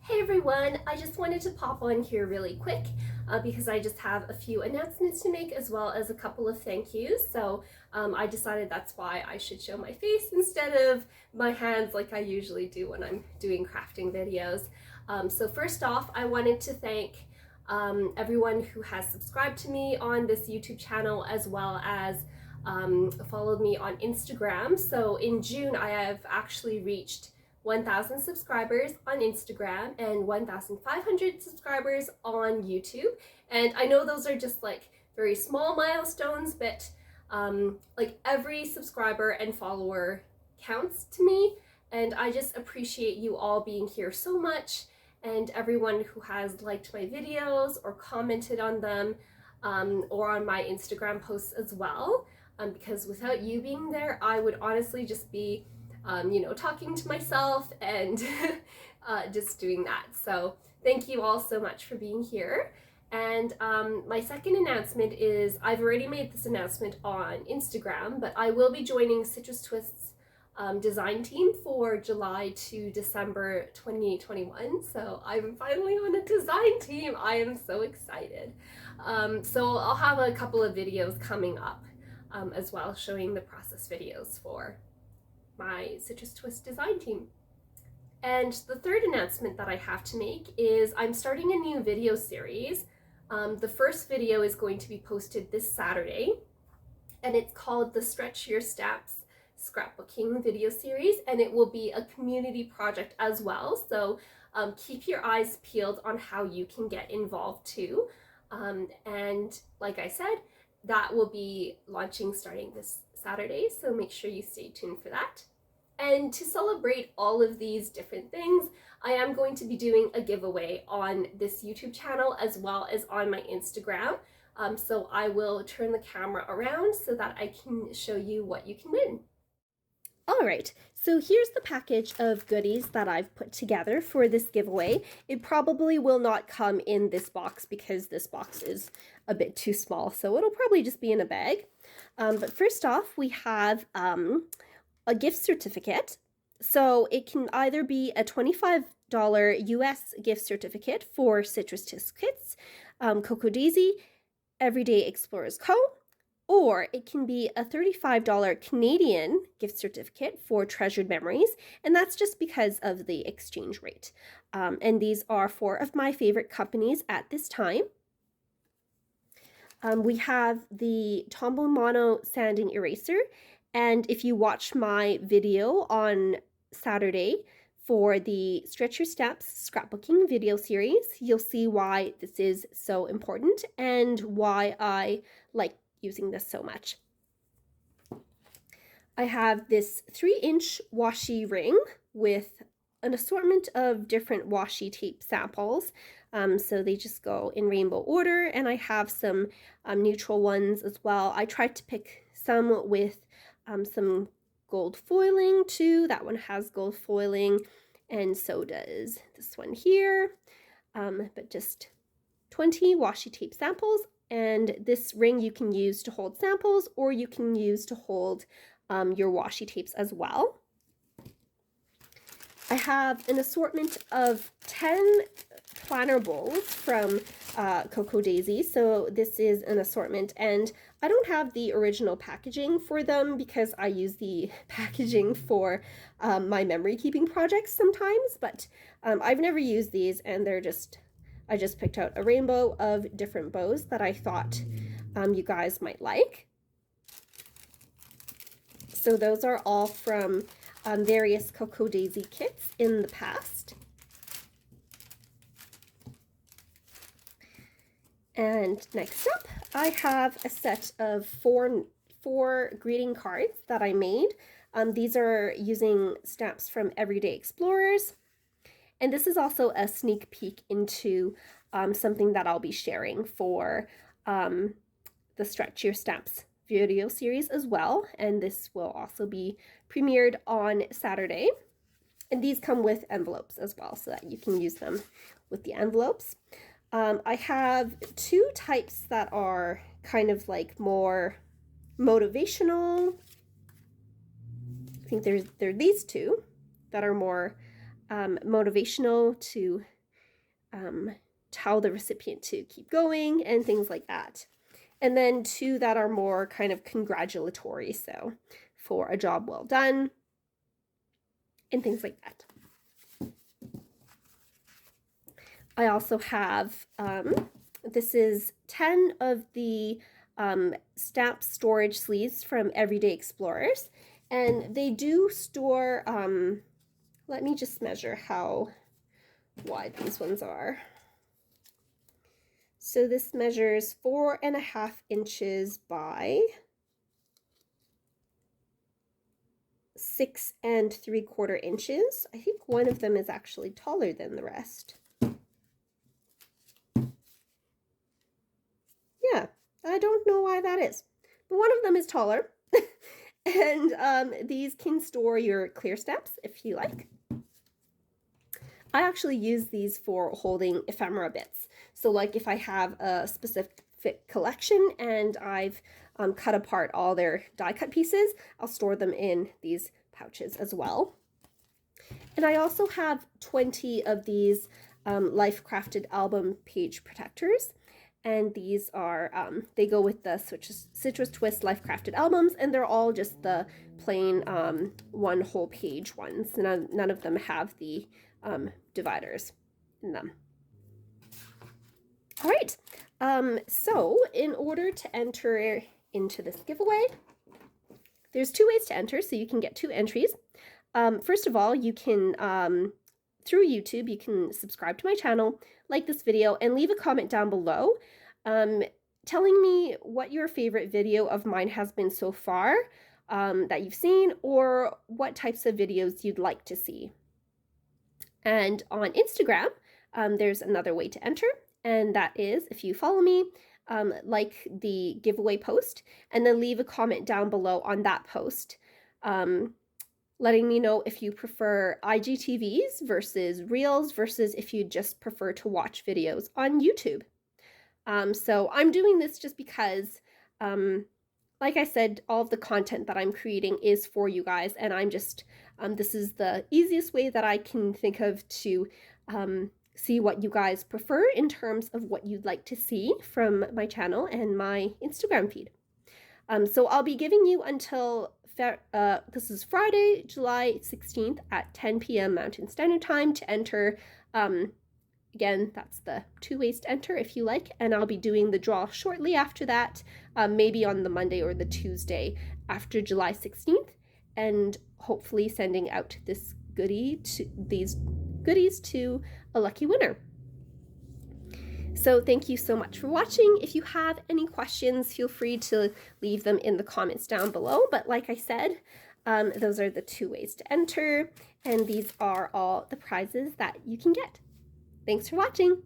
Hey everyone, I just wanted to pop on here really quick because I just have a few announcements to make as well as a couple of thank yous. So I decided that's why I should show my face instead of my hands like I usually do when I'm doing crafting videos. So first off, I wanted to thank everyone who has subscribed to me on this YouTube channel as well as followed me on Instagram. So in June, I have actually reached 1,000 subscribers on Instagram and 1,500 subscribers on YouTube. And I know those are just like very small milestones, but like every subscriber and follower counts to me. And I just appreciate you all being here so much, and everyone who has liked my videos or commented on them or on my Instagram posts as well. Because without you being there, I would honestly just be talking to myself and just doing that. So thank you all so much for being here. And my second announcement is, I've already made this announcement on Instagram, but I will be joining Citrus Twist's design team for July to December 2021. So I'm finally on a design team. I am so excited. So I'll have a couple of videos coming up as well, showing the process videos for my Citrus Twist design team. And the third announcement that I have to make is I'm starting a new video series. The first video is going to be posted this Saturday, and it's called the Stretch Your Stamps Scrapbooking video series, and it will be a community project as well. So keep your eyes peeled on how you can get involved too. And like I said, that will be launching starting this Saturday, so make sure you stay tuned for that. And to celebrate all of these different things, I am going to be doing a giveaway on this YouTube channel as well as on my Instagram. So I will turn the camera around so that I can show you what you can win. All right, so here's the package of goodies that I've put together for this giveaway. It probably will not come in this box because this box is a bit too small, so it'll probably just be in a bag. But first off, we have a gift certificate. So it can either be a $25 US gift certificate for Citrus Twist Kits, Cocoa Daisy, Everyday Explorers Co., or it can be a $35 Canadian gift certificate for Treasured Memories, and that's just because of the exchange rate. And these are 4 of my favorite companies at this time. We have the Tombow Mono Sanding Eraser, and if you watch my video on Saturday for the Stretch Your Stamps Scrapbooking video series, you'll see why this is so important and why I like using this so much. I have this 3-inch washi ring with an assortment of different washi tape samples. So they just go in rainbow order, and I have some neutral ones as well. I tried to pick some with some gold foiling too. That one has gold foiling, and so does this one here. But just 20 washi tape samples, and this ring you can use to hold samples, or you can use to hold your washi tapes as well. I have an assortment of 10 planner bowls from Cocoa Daisy. So this is an assortment, and I don't have the original packaging for them because I use the packaging for my memory keeping projects sometimes, but I've never used these, and I just picked out a rainbow of different bows that I thought you guys might like. So those are all from various Cocoa Daisy kits in the past. And next up, I have a set of four greeting cards that I made. These are using stamps from Everyday Explorers. And this is also a sneak peek into something that I'll be sharing for the Stretch Your Stamps video series as well. And this will also be premiered on Saturday. And these come with envelopes as well, so that you can use them with the envelopes. I have 2 types that are kind of like more motivational. I think there are these 2 that are more motivational to tell the recipient to keep going and things like that. And then 2 that are more kind of congratulatory, so for a job well done and things like that. I also have, this is 10 of the stamp storage sleeves from Everyday Explorers, and they do store, let me just measure how wide these ones are. So this measures 4.5 inches by 6 3/4 inches. I think one of them is actually taller than the rest. Yeah, I don't know why that is, but one of them is taller. And these can store your clear stamps if you like. I actually use these for holding ephemera bits. So like if I have a specific collection and I've cut apart all their die cut pieces, I'll store them in these pouches as well. And I also have 20 of these Life Crafted album page protectors. And these are, they go with the Citrus Twist Life Crafted albums, and they're all just the plain one whole page ones. None of them have the dividers in them. All right, so in order to enter into this giveaway, there's 2 ways to enter, so you can get 2 entries. First of all, you can, through YouTube, you can subscribe to my channel, like this video, and leave a comment down below telling me what your favorite video of mine has been so far that you've seen, or what types of videos you'd like to see. And on Instagram, there's another way to enter, and that is if you follow me, like the giveaway post, and then leave a comment down below on that post, letting me know if you prefer IGTVs versus Reels versus if you just prefer to watch videos on YouTube. So I'm doing this just because, like I said, all of the content that I'm creating is for you guys, and I'm just, this is the easiest way that I can think of to see what you guys prefer in terms of what you'd like to see from my channel and my Instagram feed. So I'll be giving you until, this is Friday, July 16th at 10 p.m. Mountain Standard Time to enter. Again, that's the 2 ways to enter if you like, and I'll be doing the draw shortly after that, maybe on the Monday or the Tuesday after July 16th, and hopefully sending out these goodies to a lucky winner. So thank you so much for watching. If you have any questions, feel free to leave them in the comments down below. But like I said, those are the 2 ways to enter, and these are all the prizes that you can get. Thanks for watching.